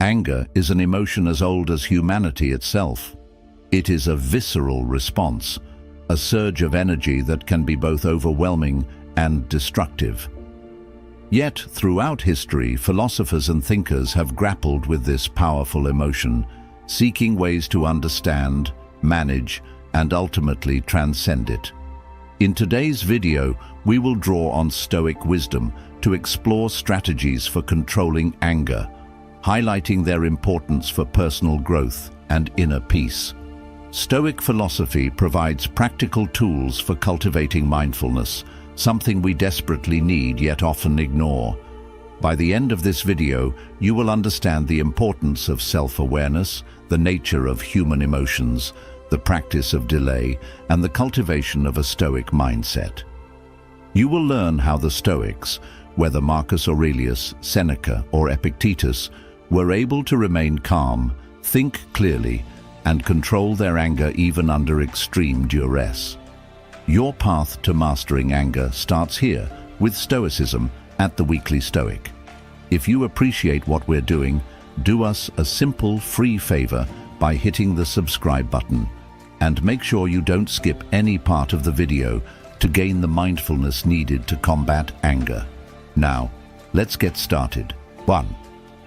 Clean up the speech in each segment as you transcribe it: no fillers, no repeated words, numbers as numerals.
Anger is an emotion as old as humanity itself. It is a visceral response, a surge of energy that can be both overwhelming and destructive. Yet, throughout history, philosophers and thinkers have grappled with this powerful emotion, seeking ways to understand, manage, and ultimately transcend it. In today's video, we will draw on Stoic wisdom to explore strategies for controlling anger, highlighting their importance for personal growth and inner peace. Stoic philosophy provides practical tools for cultivating mindfulness, something we desperately need yet often ignore. By the end of this video, you will understand the importance of self-awareness, the nature of human emotions, the practice of delay, and the cultivation of a Stoic mindset. You will learn how the Stoics, whether Marcus Aurelius, Seneca, or Epictetus, were able to remain calm, think clearly, and control their anger even under extreme duress. Your path to mastering anger starts here with Stoicism at the Weekly Stoic. If you appreciate what we're doing, do us a simple free favor by hitting the subscribe button, and make sure you don't skip any part of the video to gain the mindfulness needed to combat anger. Now, let's get started. 1.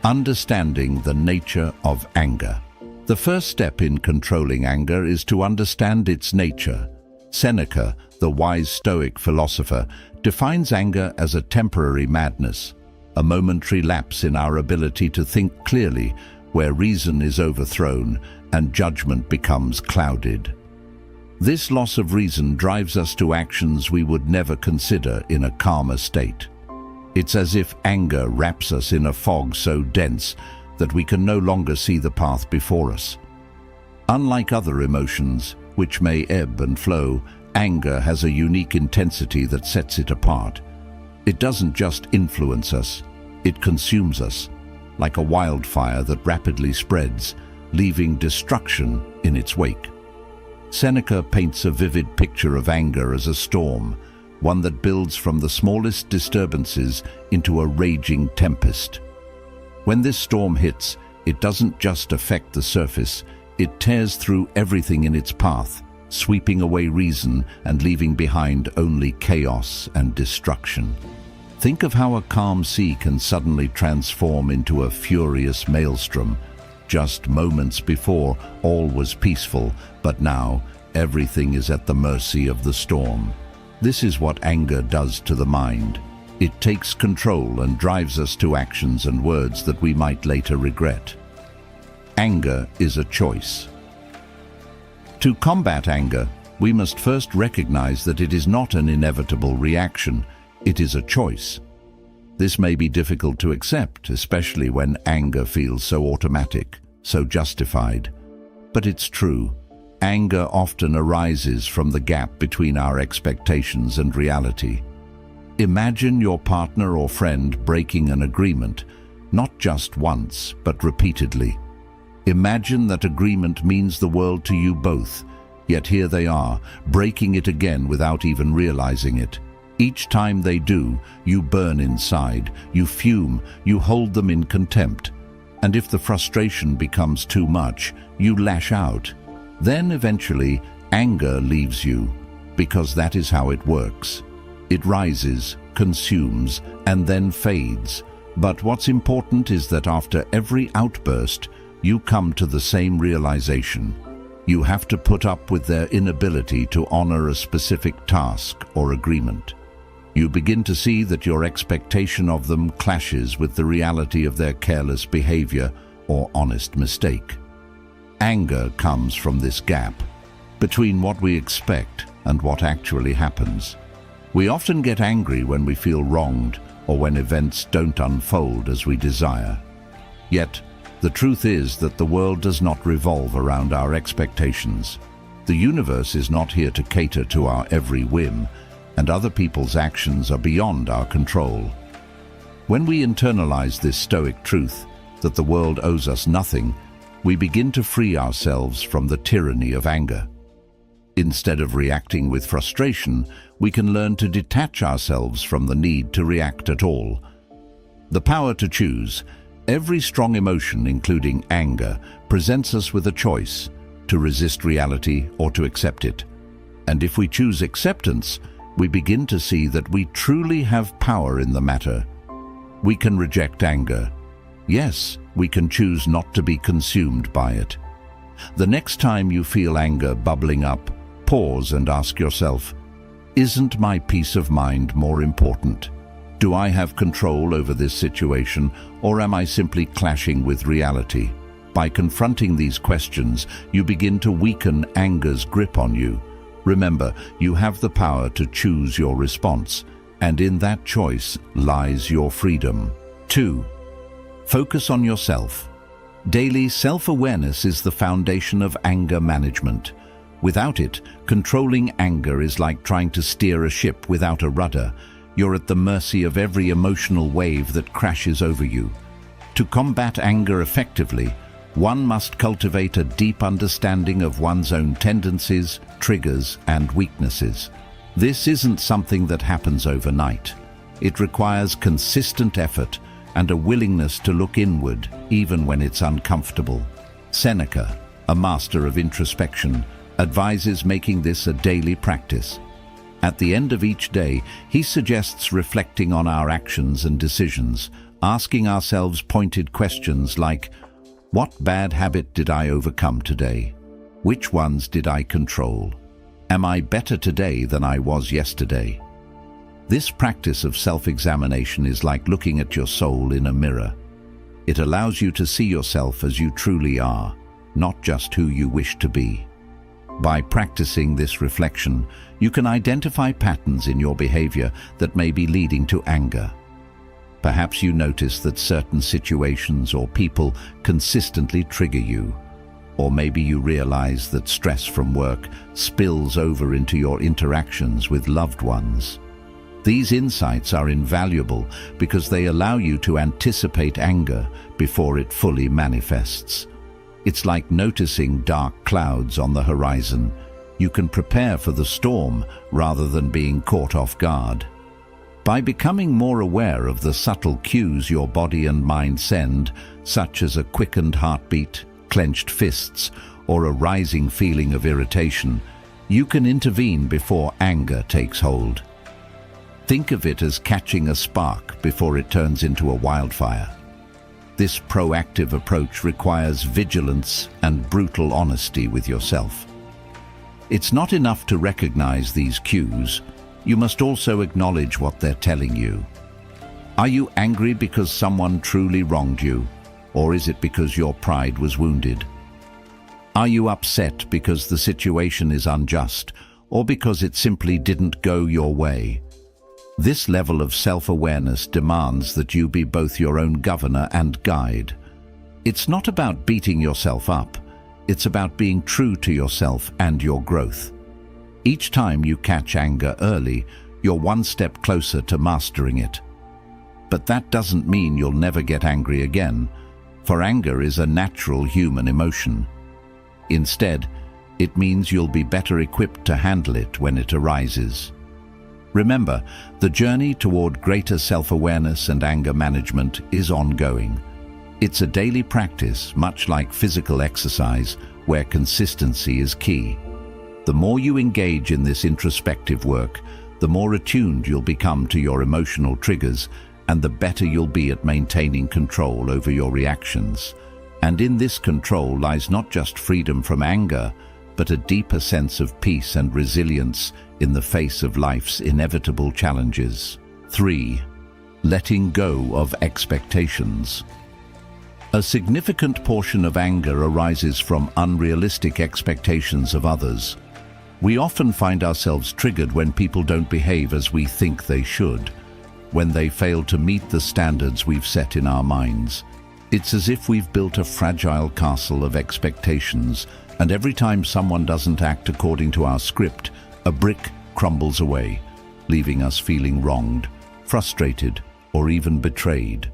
Understanding the nature of anger. The first step in controlling anger is to understand its nature. Seneca, the wise Stoic philosopher, defines anger as a temporary madness, a momentary lapse in our ability to think clearly where reason is overthrown and judgment becomes clouded. This loss of reason drives us to actions we would never consider in a calmer state. It's as if anger wraps us in a fog so dense that we can no longer see the path before us. Unlike other emotions, which may ebb and flow, anger has a unique intensity that sets it apart. It doesn't just influence us, it consumes us, like a wildfire that rapidly spreads, leaving destruction in its wake. Seneca paints a vivid picture of anger as a storm, one that builds from the smallest disturbances into a raging tempest. When this storm hits, it doesn't just affect the surface, it tears through everything in its path, sweeping away reason and leaving behind only chaos and destruction. Think of how a calm sea can suddenly transform into a furious maelstrom. Just moments before, all was peaceful, but now everything is at the mercy of the storm. This is what anger does to the mind. It takes control and drives us to actions and words that we might later regret. Anger is a choice. To combat anger, we must first recognize that it is not an inevitable reaction, it is a choice. This may be difficult to accept, especially when anger feels so automatic, so justified. But it's true. Anger often arises from the gap between our expectations and reality. Imagine your partner or friend breaking an agreement, not just once, but repeatedly. Imagine that agreement means the world to you both, yet here they are, breaking it again without even realizing it. Each time they do, you burn inside, you fume, you hold them in contempt. And if the frustration becomes too much, you lash out. Then eventually, anger leaves you, because that is how it works. It rises, consumes, and then fades. But what's important is that after every outburst, you come to the same realization. You have to put up with their inability to honor a specific task or agreement. You begin to see that your expectation of them clashes with the reality of their careless behavior or honest mistake. Anger comes from this gap between what we expect and what actually happens. We often get angry when we feel wronged or when events don't unfold as we desire. Yet, the truth is that the world does not revolve around our expectations. The universe is not here to cater to our every whim, and other people's actions are beyond our control. When we internalize this Stoic truth that the world owes us nothing, we begin to free ourselves from the tyranny of anger. Instead of reacting with frustration, we can learn to detach ourselves from the need to react at all. The power to choose, Every strong emotion, including anger, presents us with a choice: to resist reality or to accept it. And if we choose acceptance, we begin to see that we truly have power in the matter. We can reject anger. Yes, we can choose not to be consumed by it. The next time you feel anger bubbling up, pause and ask yourself, isn't my peace of mind more important? Do I have control over this situation, or am I simply clashing with reality? By confronting these questions, you begin to weaken anger's grip on you. Remember, you have the power to choose your response, and in that choice lies your freedom. 2. Focus on yourself. Daily self-awareness is the foundation of anger management. Without it, controlling anger is like trying to steer a ship without a rudder. You're at the mercy of every emotional wave that crashes over you. To combat anger effectively, one must cultivate a deep understanding of one's own tendencies, triggers, and weaknesses. This isn't something that happens overnight. It requires consistent effort and a willingness to look inward, even when it's uncomfortable. Seneca, a master of introspection, advises making this a daily practice. At the end of each day, he suggests reflecting on our actions and decisions, asking ourselves pointed questions like, what bad habit did I overcome today? Which ones did I control? Am I better today than I was yesterday? This practice of self-examination is like looking at your soul in a mirror. It allows you to see yourself as you truly are, not just who you wish to be. By practicing this reflection, you can identify patterns in your behavior that may be leading to anger. Perhaps you notice that certain situations or people consistently trigger you. Or maybe you realize that stress from work spills over into your interactions with loved ones. These insights are invaluable because they allow you to anticipate anger before it fully manifests. It's like noticing dark clouds on the horizon. You can prepare for the storm rather than being caught off guard. By becoming more aware of the subtle cues your body and mind send, such as a quickened heartbeat, clenched fists, or a rising feeling of irritation, you can intervene before anger takes hold. Think of it as catching a spark before it turns into a wildfire. This proactive approach requires vigilance and brutal honesty with yourself. It's not enough to recognize these cues. You must also acknowledge what they're telling you. Are you angry because someone truly wronged you, or is it because your pride was wounded? Are you upset because the situation is unjust, or because it simply didn't go your way? This level of self-awareness demands that you be both your own governor and guide. It's not about beating yourself up. It's about being true to yourself and your growth. Each time you catch anger early, you're one step closer to mastering it. But that doesn't mean you'll never get angry again, for anger is a natural human emotion. Instead, it means you'll be better equipped to handle it when it arises. Remember, the journey toward greater self-awareness and anger management is ongoing. It's a daily practice, much like physical exercise, where consistency is key. The more you engage in this introspective work, the more attuned you'll become to your emotional triggers, and the better you'll be at maintaining control over your reactions. And in this control lies not just freedom from anger, but a deeper sense of peace and resilience in the face of life's inevitable challenges. 3. Letting go of expectations. A significant portion of anger arises from unrealistic expectations of others. We often find ourselves triggered when people don't behave as we think they should, when they fail to meet the standards we've set in our minds. It's as if we've built a fragile castle of expectations, and every time someone doesn't act according to our script, a brick crumbles away, leaving us feeling wronged, frustrated, or even betrayed.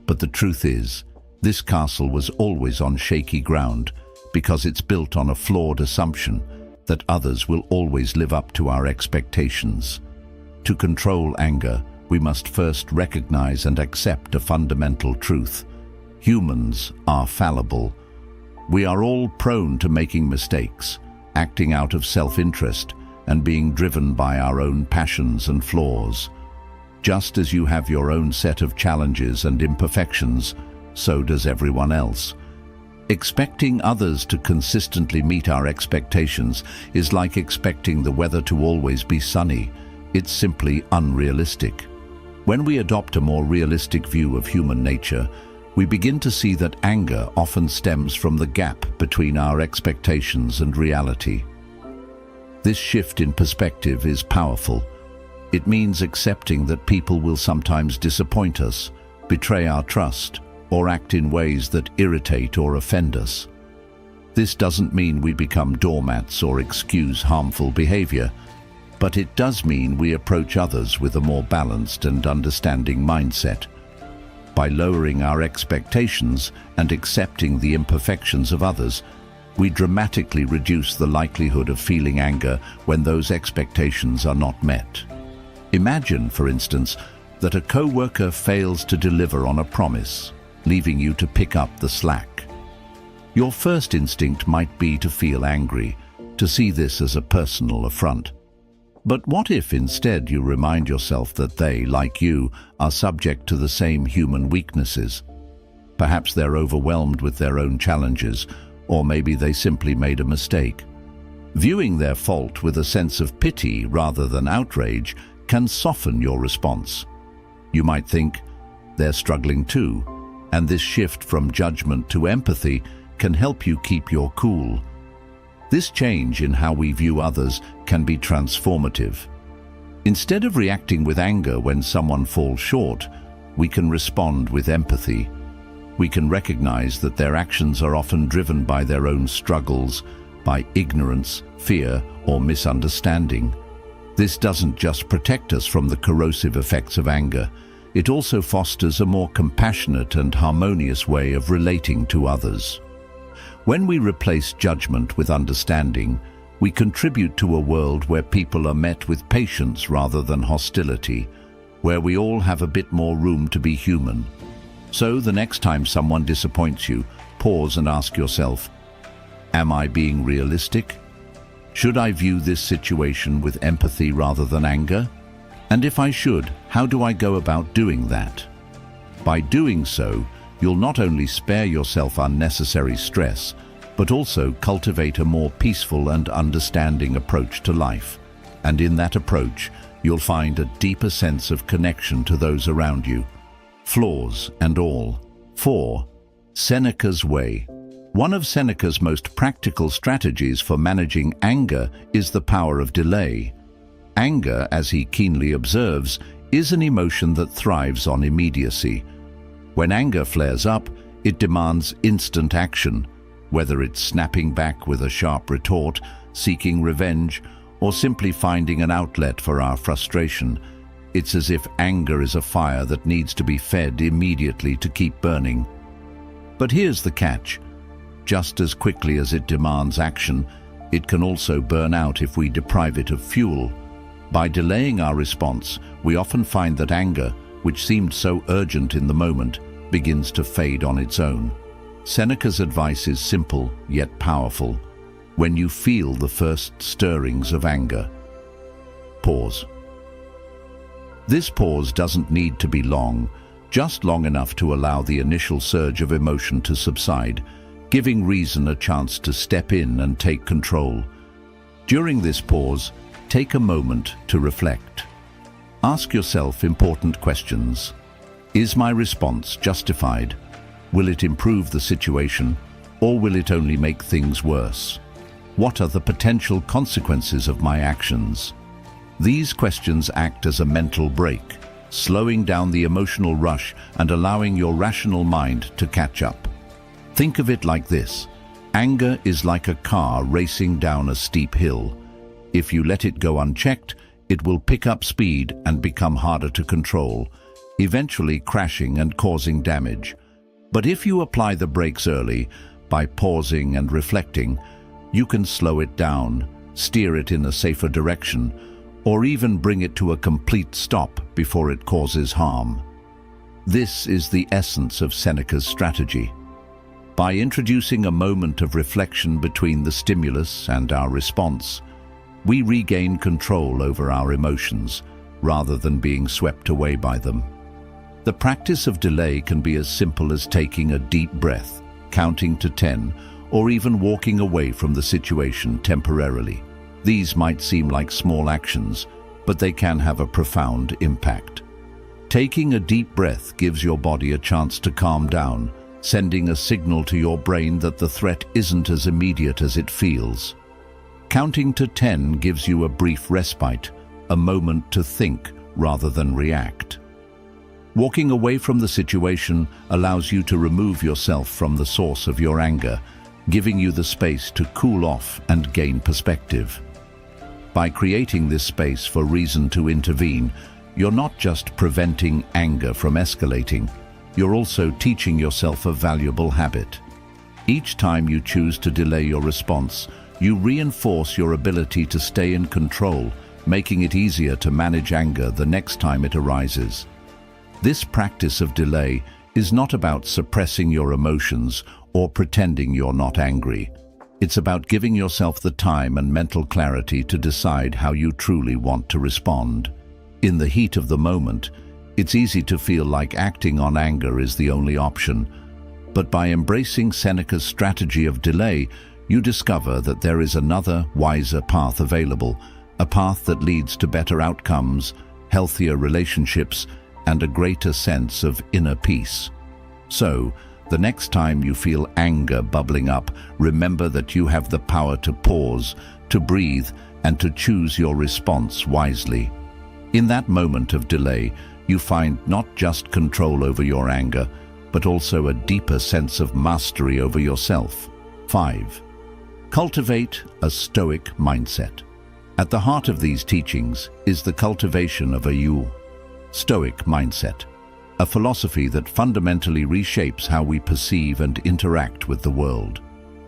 But the truth is, this castle was always on shaky ground because it's built on a flawed assumption that others will always live up to our expectations. To control anger, we must first recognize and accept a fundamental truth. Humans are fallible. We are all prone to making mistakes, acting out of self-interest, and being driven by our own passions and flaws. Just as you have your own set of challenges and imperfections, so does everyone else. Expecting others to consistently meet our expectations is like expecting the weather to always be sunny. It's simply unrealistic. When we adopt a more realistic view of human nature, we begin to see that anger often stems from the gap between our expectations and reality. This shift in perspective is powerful. It means accepting that people will sometimes disappoint us, betray our trust, or act in ways that irritate or offend us. This doesn't mean we become doormats or excuse harmful behavior, but it does mean we approach others with a more balanced and understanding mindset. By lowering our expectations and accepting the imperfections of others, we dramatically reduce the likelihood of feeling anger when those expectations are not met. Imagine, for instance, that a co-worker fails to deliver on a promise, leaving you to pick up the slack. Your first instinct might be to feel angry, to see this as a personal affront. But what if instead you remind yourself that they, like you, are subject to the same human weaknesses? Perhaps they're overwhelmed with their own challenges, or maybe they simply made a mistake. Viewing their fault with a sense of pity rather than outrage can soften your response. You might think, they're struggling too, and this shift from judgment to empathy can help you keep your cool. This change in how we view others can be transformative. Instead of reacting with anger when someone falls short, we can respond with empathy. We can recognize that their actions are often driven by their own struggles, by ignorance, fear, or misunderstanding. This doesn't just protect us from the corrosive effects of anger, it also fosters a more compassionate and harmonious way of relating to others. When we replace judgment with understanding, we contribute to a world where people are met with patience rather than hostility, where we all have a bit more room to be human. So the next time someone disappoints you, pause and ask yourself, am I being realistic? Should I view this situation with empathy rather than anger? And if I should, how do I go about doing that? By doing so, you'll not only spare yourself unnecessary stress, but also cultivate a more peaceful and understanding approach to life. And in that approach, you'll find a deeper sense of connection to those around you, flaws and all. 4. Seneca's way. One of Seneca's most practical strategies for managing anger is the power of delay. Anger, as he keenly observes, is an emotion that thrives on immediacy. When anger flares up, it demands instant action, whether it's snapping back with a sharp retort, seeking revenge, or simply finding an outlet for our frustration. It's as if anger is a fire that needs to be fed immediately to keep burning. But here's the catch. Just as quickly as it demands action, it can also burn out if we deprive it of fuel. By delaying our response, we often find that anger, which seemed so urgent in the moment, begins to fade on its own. Seneca's advice is simple yet powerful. When you feel the first stirrings of anger, pause. This pause doesn't need to be long, just long enough to allow the initial surge of emotion to subside, giving reason a chance to step in and take control. During this pause, take a moment to reflect. Ask yourself important questions. Is my response justified? Will it improve the situation, or will it only make things worse? What are the potential consequences of my actions? These questions act as a mental brake, slowing down the emotional rush and allowing your rational mind to catch up. Think of it like this. Anger is like a car racing down a steep hill. If you let it go unchecked, it will pick up speed and become harder to control, eventually crashing and causing damage. But if you apply the brakes early, by pausing and reflecting, you can slow it down, steer it in a safer direction, or even bring it to a complete stop before it causes harm. This is the essence of Seneca's strategy. By introducing a moment of reflection between the stimulus and our response, we regain control over our emotions rather than being swept away by them. The practice of delay can be as simple as taking a deep breath, counting to 10, or even walking away from the situation temporarily. These might seem like small actions, but they can have a profound impact. Taking a deep breath gives your body a chance to calm down, sending a signal to your brain that the threat isn't as immediate as it feels. Counting to 10 gives you a brief respite, a moment to think rather than react. Walking away from the situation allows you to remove yourself from the source of your anger, giving you the space to cool off and gain perspective. By creating this space for reason to intervene, you're not just preventing anger from escalating, you're also teaching yourself a valuable habit. Each time you choose to delay your response, you reinforce your ability to stay in control, making it easier to manage anger the next time it arises. This practice of delay is not about suppressing your emotions or pretending you're not angry. It's about giving yourself the time and mental clarity to decide how you truly want to respond. In the heat of the moment, it's easy to feel like acting on anger is the only option. But by embracing Seneca's strategy of delay, you discover that there is another, wiser path available, a path that leads to better outcomes, healthier relationships, and a greater sense of inner peace. So, the next time you feel anger bubbling up, remember that you have the power to pause, to breathe, and to choose your response wisely. In that moment of delay, you find not just control over your anger, but also a deeper sense of mastery over yourself. 5. Cultivate a Stoic mindset. At the heart of these teachings is the cultivation of a Stoic mindset, a philosophy that fundamentally reshapes how we perceive and interact with the world.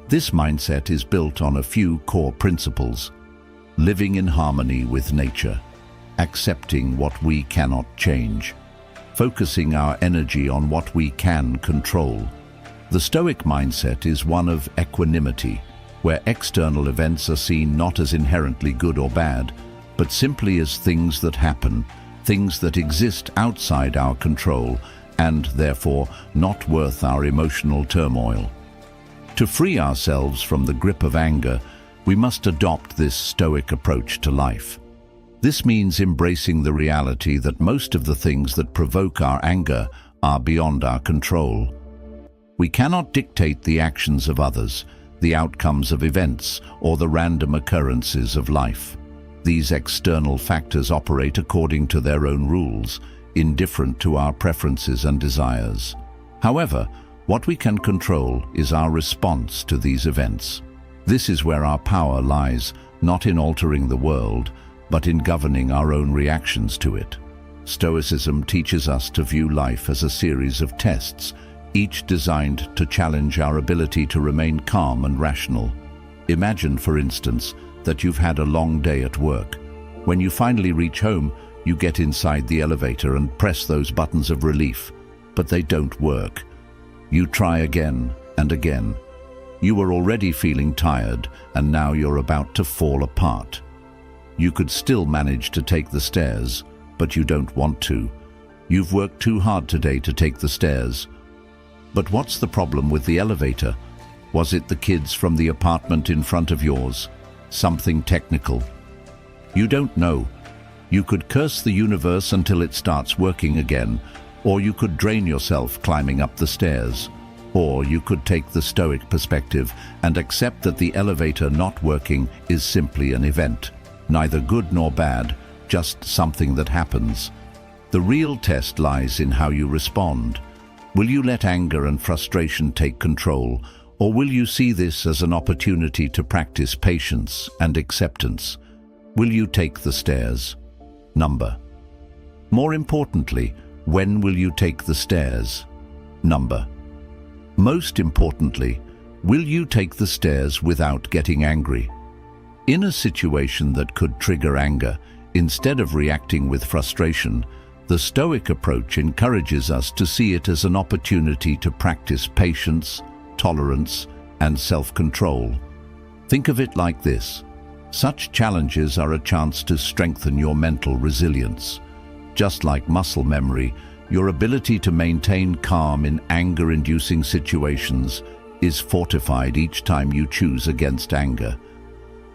This mindset is built on a few core principles: living in harmony with nature, accepting what we cannot change, focusing our energy on what we can control. The Stoic mindset is one of equanimity, where external events are seen not as inherently good or bad, but simply as things that happen, things that exist outside our control, and therefore not worth our emotional turmoil. To free ourselves from the grip of anger, we must adopt this Stoic approach to life. This means embracing the reality that most of the things that provoke our anger are beyond our control. We cannot dictate the actions of others, the outcomes of events, or the random occurrences of life. These external factors operate according to their own rules, indifferent to our preferences and desires. However, what we can control is our response to these events. This is where our power lies, not in altering the world, but in governing our own reactions to it. Stoicism teaches us to view life as a series of tests, each designed to challenge our ability to remain calm and rational. Imagine, for instance, that you've had a long day at work. When you finally reach home, you get inside the elevator and press those buttons of relief, but they don't work. You try again and again. You were already feeling tired, and now you're about to fall apart. You could still manage to take the stairs, but you don't want to. You've worked too hard today to take the stairs. But what's the problem with the elevator? Was it the kids from the apartment in front of yours? Something technical? You don't know. You could curse the universe until it starts working again, or you could drain yourself climbing up the stairs. Or you could take the Stoic perspective and accept that the elevator not working is simply an event. Neither good nor bad, just something that happens. The real test lies in how you respond. Will you let anger and frustration take control, or will you see this as an opportunity to practice patience and acceptance? Will you take the stairs? Number. More importantly, when will you take the stairs? Number. Most importantly, will you take the stairs without getting angry? In a situation that could trigger anger, instead of reacting with frustration, The Stoic approach encourages us to see it as an opportunity to practice patience, tolerance, and self-control. Think of it like this. Such challenges are a chance to strengthen your mental resilience. Just like muscle memory, your ability to maintain calm in anger-inducing situations is fortified each time you choose against anger.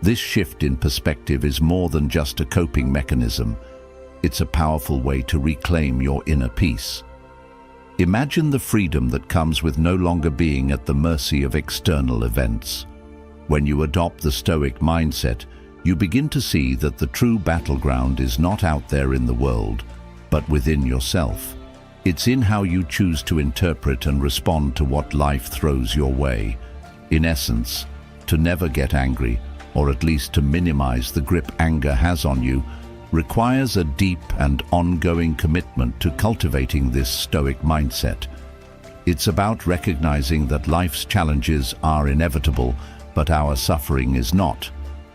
This shift in perspective is more than just a coping mechanism. It's a powerful way to reclaim your inner peace. Imagine the freedom that comes with no longer being at the mercy of external events. When you adopt the Stoic mindset, you begin to see that the true battleground is not out there in the world, but within yourself. It's in how you choose to interpret and respond to what life throws your way. In essence, to never get angry, or at least to minimize the grip anger has on you, requires a deep and ongoing commitment to cultivating this Stoic mindset. It's about recognizing that life's challenges are inevitable, but our suffering is not.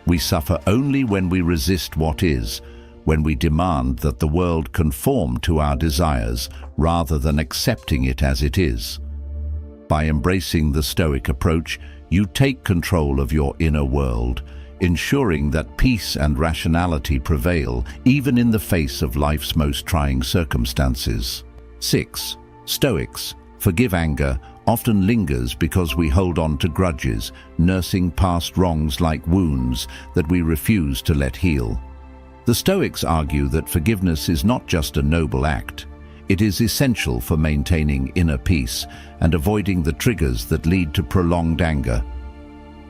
We suffer only when we resist what is, when we demand that the world conform to our desires rather than accepting it as it is. By embracing the Stoic approach, you take control of your inner world, ensuring that peace and rationality prevail even in the face of life's most trying circumstances. 6. Stoics forgive anger often lingers because we hold on to grudges, nursing past wrongs like wounds that we refuse to let heal. The Stoics argue that forgiveness is not just a noble act. It is essential for maintaining inner peace and avoiding the triggers that lead to prolonged anger.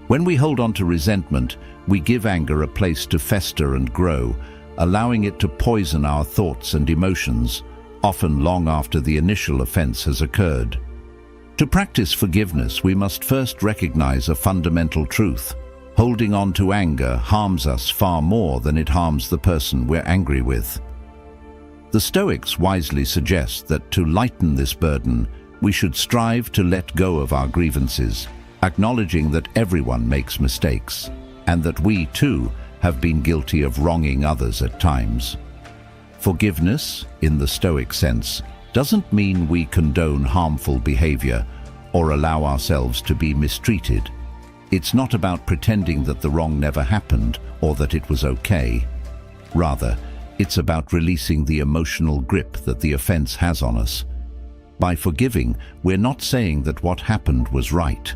When we hold on to resentment, we give anger a place to fester and grow, allowing it to poison our thoughts and emotions, often long after the initial offense has occurred. To practice forgiveness, we must first recognize a fundamental truth. Holding on to anger harms us far more than it harms the person we're angry with. The Stoics wisely suggest that to lighten this burden, we should strive to let go of our grievances, acknowledging that everyone makes mistakes, and that we, too, have been guilty of wronging others at times. Forgiveness, in the Stoic sense, doesn't mean we condone harmful behavior or allow ourselves to be mistreated. It's not about pretending that the wrong never happened or that it was okay. Rather, it's about releasing the emotional grip that the offense has on us. By forgiving, we're not saying that what happened was right.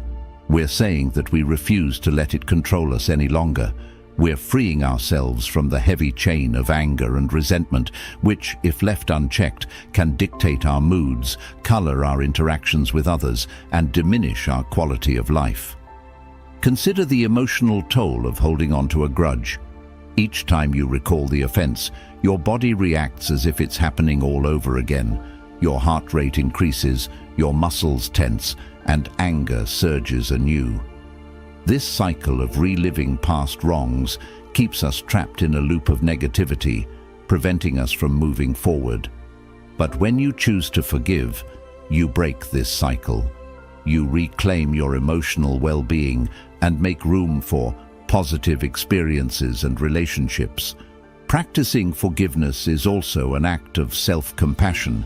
We're saying that we refuse to let it control us any longer. We're freeing ourselves from the heavy chain of anger and resentment, which, if left unchecked, can dictate our moods, color our interactions with others, and diminish our quality of life. Consider the emotional toll of holding on to a grudge. Each time you recall the offense, your body reacts as if it's happening all over again. Your heart rate increases, your muscles tense, and anger surges anew. This cycle of reliving past wrongs keeps us trapped in a loop of negativity, preventing us from moving forward. But when you choose to forgive, you break this cycle. You reclaim your emotional well-being and make room for positive experiences and relationships. Practicing forgiveness is also an act of self-compassion.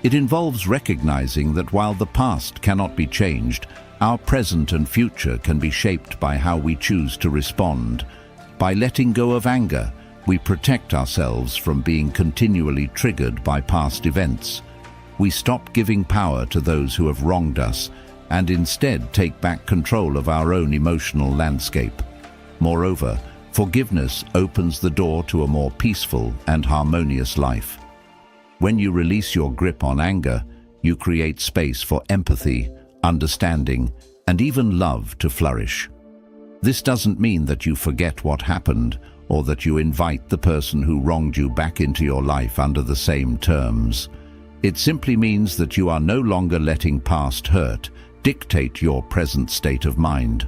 It involves recognizing that while the past cannot be changed, our present and future can be shaped by how we choose to respond. By letting go of anger, we protect ourselves from being continually triggered by past events. We stop giving power to those who have wronged us and instead take back control of our own emotional landscape. Moreover, forgiveness opens the door to a more peaceful and harmonious life. When you release your grip on anger, you create space for empathy, understanding, and even love to flourish. This doesn't mean that you forget what happened or that you invite the person who wronged you back into your life under the same terms. It simply means that you are no longer letting past hurt dictate your present state of mind.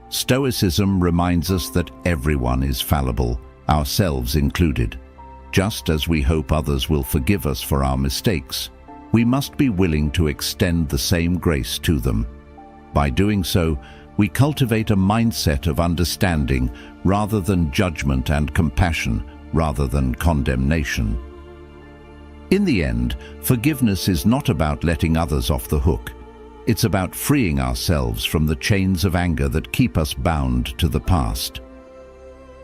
Stoicism reminds us that everyone is fallible, ourselves included. Just as we hope others will forgive us for our mistakes, we must be willing to extend the same grace to them. By doing so, we cultivate a mindset of understanding rather than judgment and compassion rather than condemnation. In the end, forgiveness is not about letting others off the hook. It's about freeing ourselves from the chains of anger that keep us bound to the past.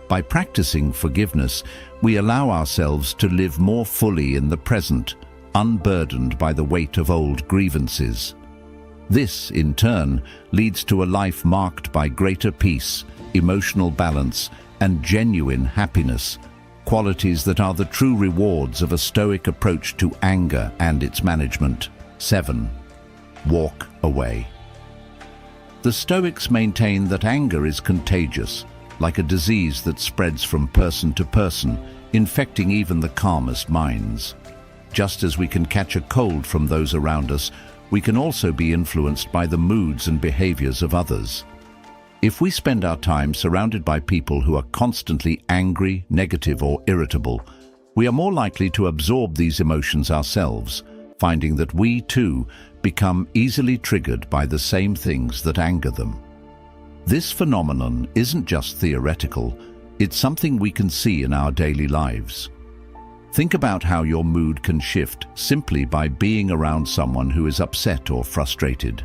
By practicing forgiveness, we allow ourselves to live more fully in the present, unburdened by the weight of old grievances. This, in turn, leads to a life marked by greater peace, emotional balance, and genuine happiness, qualities that are the true rewards of a Stoic approach to anger and its management. 7. Walk away. The Stoics maintain that anger is contagious, like a disease that spreads from person to person, infecting even the calmest minds. Just as we can catch a cold from those around us, we can also be influenced by the moods and behaviors of others. If we spend our time surrounded by people who are constantly angry, negative, or irritable, we are more likely to absorb these emotions ourselves, finding that we, too, become easily triggered by the same things that anger them. This phenomenon isn't just theoretical, it's something we can see in our daily lives. Think about how your mood can shift simply by being around someone who is upset or frustrated.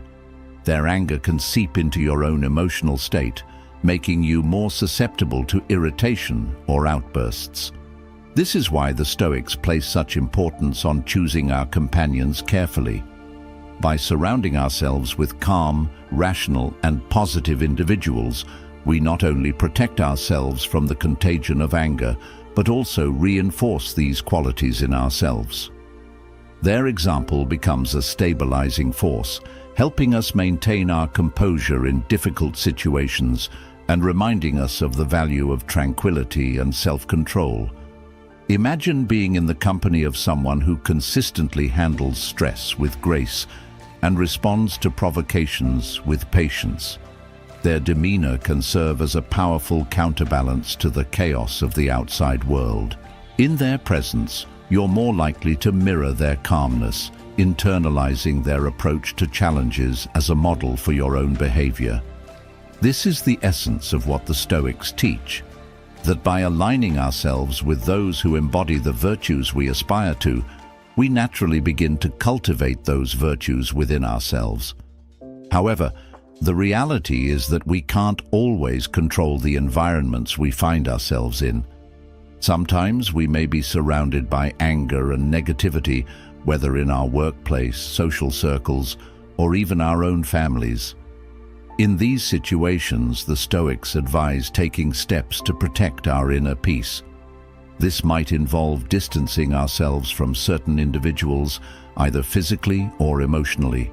Their anger can seep into your own emotional state, making you more susceptible to irritation or outbursts. This is why the Stoics place such importance on choosing our companions carefully. By surrounding ourselves with calm, rational, and positive individuals, we not only protect ourselves from the contagion of anger, but also reinforce these qualities in ourselves. Their example becomes a stabilizing force, helping us maintain our composure in difficult situations and reminding us of the value of tranquility and self-control. Imagine being in the company of someone who consistently handles stress with grace and responds to provocations with patience. Their demeanor can serve as a powerful counterbalance to the chaos of the outside world. In their presence, you're more likely to mirror their calmness, internalizing their approach to challenges as a model for your own behavior. This is the essence of what the Stoics teach, that by aligning ourselves with those who embody the virtues we aspire to, we naturally begin to cultivate those virtues within ourselves. However, the reality is that we can't always control the environments we find ourselves in. Sometimes we may be surrounded by anger and negativity, whether in our workplace, social circles, or even our own families. In these situations, the Stoics advise taking steps to protect our inner peace. This might involve distancing ourselves from certain individuals, either physically or emotionally.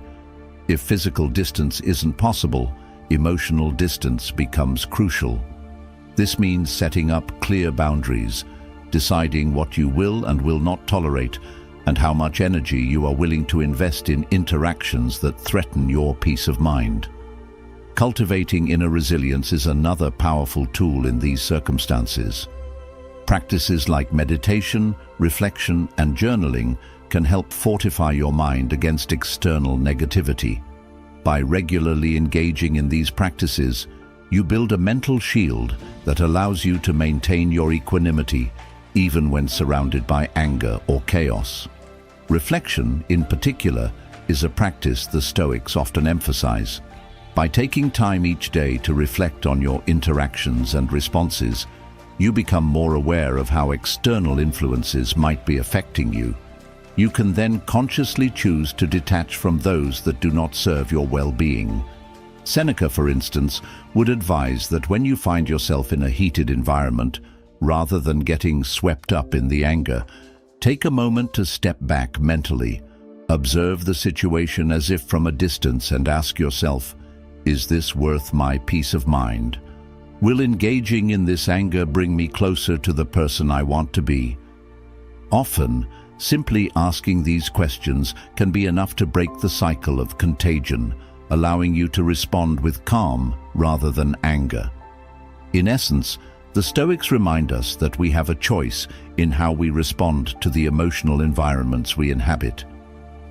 If physical distance isn't possible, emotional distance becomes crucial. This means setting up clear boundaries, deciding what you will and will not tolerate, and how much energy you are willing to invest in interactions that threaten your peace of mind. Cultivating inner resilience is another powerful tool in these circumstances. Practices like meditation, reflection, and journaling can help fortify your mind against external negativity. By regularly engaging in these practices, you build a mental shield that allows you to maintain your equanimity, even when surrounded by anger or chaos. Reflection, in particular, is a practice the Stoics often emphasize. By taking time each day to reflect on your interactions and responses, you become more aware of how external influences might be affecting you. You can then consciously choose to detach from those that do not serve your well-being. Seneca, for instance, would advise that when you find yourself in a heated environment, rather than getting swept up in the anger, take a moment to step back mentally. Observe the situation as if from a distance and ask yourself, is this worth my peace of mind? Will engaging in this anger bring me closer to the person I want to be? Often, simply asking these questions can be enough to break the cycle of contagion, allowing you to respond with calm rather than anger. In essence, the Stoics remind us that we have a choice in how we respond to the emotional environments we inhabit.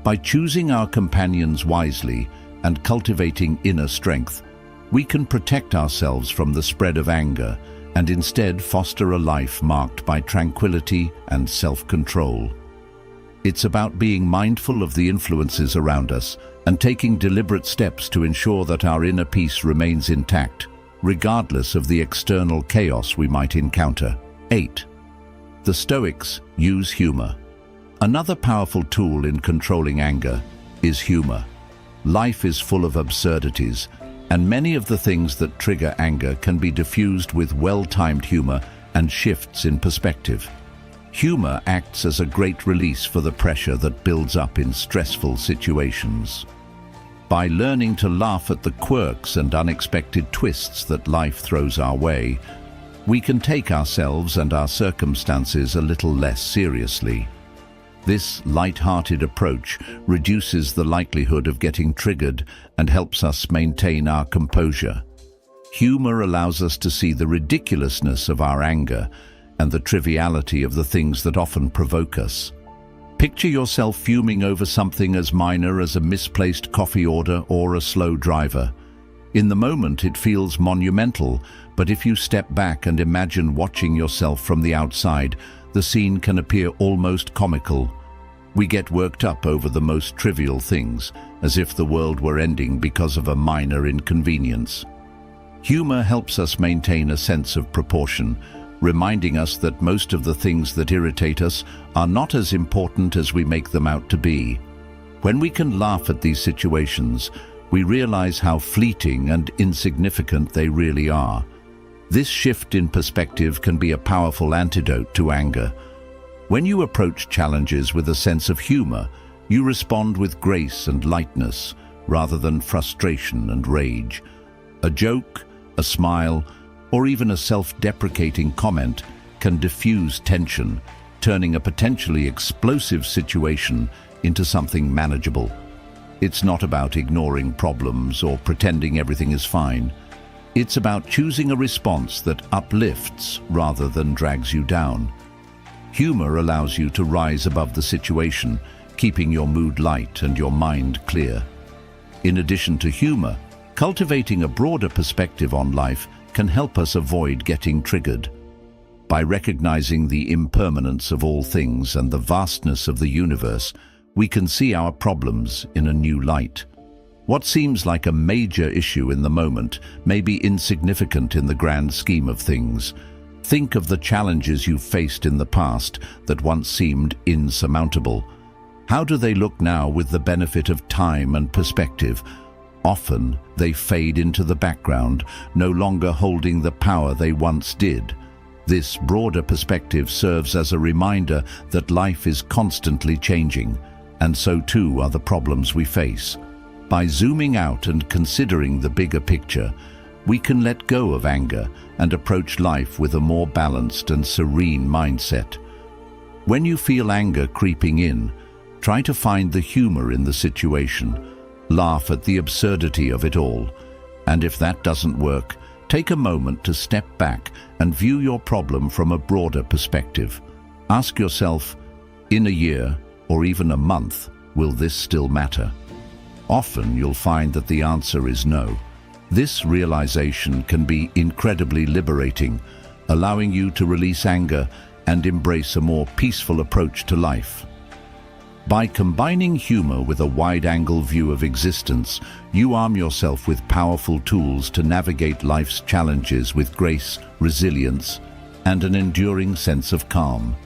By choosing our companions wisely and cultivating inner strength, we can protect ourselves from the spread of anger and instead foster a life marked by tranquility and self-control. It's about being mindful of the influences around us and taking deliberate steps to ensure that our inner peace remains intact, regardless of the external chaos we might encounter. 8. The Stoics use humor. Another powerful tool in controlling anger is humor. Life is full of absurdities, and many of the things that trigger anger can be diffused with well-timed humor and shifts in perspective. Humor acts as a great release for the pressure that builds up in stressful situations. By learning to laugh at the quirks and unexpected twists that life throws our way, we can take ourselves and our circumstances a little less seriously. This light-hearted approach reduces the likelihood of getting triggered and helps us maintain our composure. Humor allows us to see the ridiculousness of our anger and the triviality of the things that often provoke us. Picture yourself fuming over something as minor as a misplaced coffee order or a slow driver. In the moment, it feels monumental, but if you step back and imagine watching yourself from the outside, the scene can appear almost comical. We get worked up over the most trivial things, as if the world were ending because of a minor inconvenience. Humor helps us maintain a sense of proportion, reminding us that most of the things that irritate us are not as important as we make them out to be. When we can laugh at these situations, we realize how fleeting and insignificant they really are. This shift in perspective can be a powerful antidote to anger. When you approach challenges with a sense of humor, you respond with grace and lightness, rather than frustration and rage. A joke, a smile, or even a self-deprecating comment can diffuse tension, turning a potentially explosive situation into something manageable. It's not about ignoring problems or pretending everything is fine. It's about choosing a response that uplifts rather than drags you down. Humor allows you to rise above the situation, keeping your mood light and your mind clear. In addition to humor, cultivating a broader perspective on life can help us avoid getting triggered. By recognizing the impermanence of all things and the vastness of the universe, we can see our problems in a new light. What seems like a major issue in the moment may be insignificant in the grand scheme of things. Think of the challenges you've faced in the past that once seemed insurmountable. How do they look now with the benefit of time and perspective? Often, they fade into the background, no longer holding the power they once did. This broader perspective serves as a reminder that life is constantly changing, and so too are the problems we face. By zooming out and considering the bigger picture, we can let go of anger and approach life with a more balanced and serene mindset. When you feel anger creeping in, try to find the humor in the situation. Laugh at the absurdity of it all. And if that doesn't work, take a moment to step back and view your problem from a broader perspective. Ask yourself, in a year or even a month, will this still matter? Often you'll find that the answer is no. This realization can be incredibly liberating, allowing you to release anger and embrace a more peaceful approach to life. By combining humor with a wide-angle view of existence, you arm yourself with powerful tools to navigate life's challenges with grace, resilience, and an enduring sense of calm.